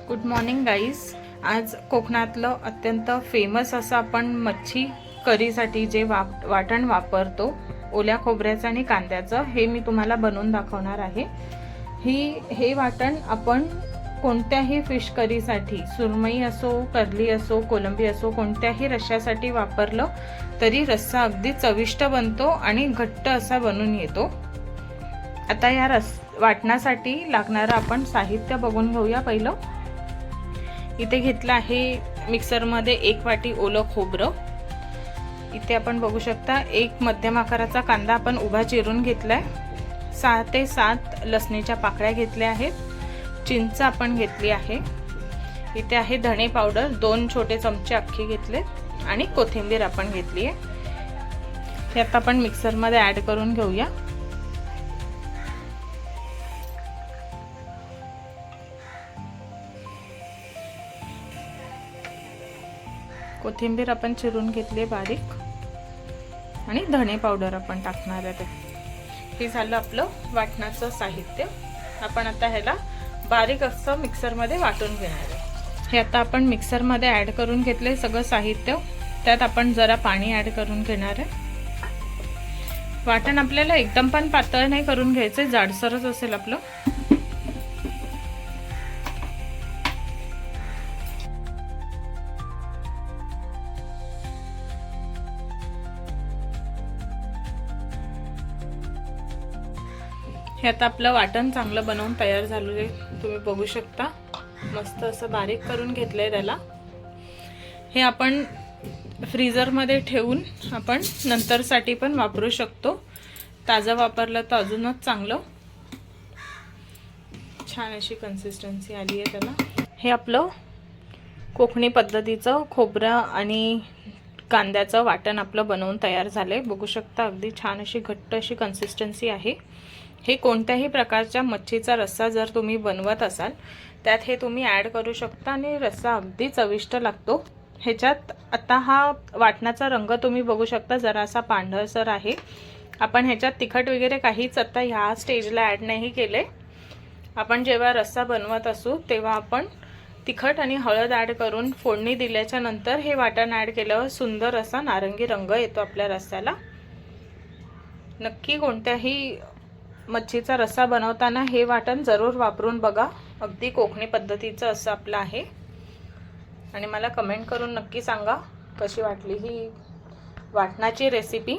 Good morning guys. आज कोकणातलं अत्यंत फेमस असं आपण मच्छी करीसाठी जे वाटण वापरतो ओल्या खोबऱ्याचं आणि कांद्याचं, हे मी तुम्हाला बनवून दाखवणार आहे. हे वाटण आपण कोणत्याही फिश करीसाठी, सुरमई असो, कर्ली असो, कोलंबी असो, कोणत्याही रश्श्यासाठी वापरलं तरी रस्सा अगदी चविष्ट बनतो आणि घट्ट असा बनून येतो. आता या वाटणासाठी लागणारं आपण साहित्य बघून घेऊया. पहिलं इथे घेतलं आहे मिक्सरमध्ये 1 वाटी ओलं खोबरं. इथे आपण बघू शकता एक मध्यम आकाराचा कांदा आपण उभा चिरून घेतलाय. 6 ते 7 लसणीच्या पाकळ्या घेतल्या आहेत. चिंच आपण घेतली आहे. इथे आहे धणे पावडर 2 छोटे चमचे अख्खे घेतले आणि कोथिंबीर आपण घेतली आहे. हे आता आपण मिक्सरमध्ये ॲड करून घेऊया. कोथिंबीर आपण चिरून घेतली बारीक आणि धणे पावडर आपण टाकणार आहे. हे झालं आपलं वाटणाचं साहित्य. आपण आता ह्याला बारीक असं मिक्सरमध्ये वाटून घेणार आहे. हे आता आपण मिक्सरमध्ये ॲड करून घेतले सगळं साहित्य. त्यात आपण जरा पाणी ॲड करून घेणार आहे. वाटण आपल्याला एकदम पण पातळ नाही करून घ्यायचं, जाडसरच असेल आपलं. हे आता आपलं वाटण चांगलं बनवून तयार झालेलं आहे. तुम्ही बघू शकता मस्त असं बारीक करून घेतलंय त्याला. हे आपण फ्रीजरमध्ये ठेवून आपण नंतरसाठी पण वापरू शकतो. ताजं वापरलं तर अजूनच चांगलं. छान अशी कन्सिस्टन्सी आली आहे त्याला. हे आपलं कोकणी पद्धतीचं खोबरं आणि कांद्याचं वाटण आपलं बनवून तयार झालंय. बघू शकता अगदी छान अशी घट्ट अशी कन्सिस्टन्सी आहे. हे कोणत्याही प्रकारच्या मच्छीचा रस्सा जर तुम्ही बनवत असाल त्यात हे तुम्ही ॲड करू शकता आणि रस्सा अगदी चविष्ट लागतो. ह्याच्यात आता हा वाटणाचा रंग तुम्ही बघू शकता जरासा पांढरसर आहे. आपण ह्याच्यात तिखट वगैरे काहीच आता ह्या स्टेजला ॲड नाही केले. आपण जेव्हा रस्सा बनवत असू तेव्हा आपण तिखट आणि हळद ॲड करून फोडणी दिल्याच्या नंतर हे वाटण ॲड केल्यावर सुंदर असा नारंगी रंग येतो आपल्या रस्स्याला. नक्की कोणत्याही मच्छीचा रस्सा बनवताना हे वाटण जरूर वापरून बघा. अगदी कोकणी पद्धतीचं असं आपलं आहे. आणि मला कमेंट करून नक्की सांगा कशी वाटली ही वाटणाची रेसिपी.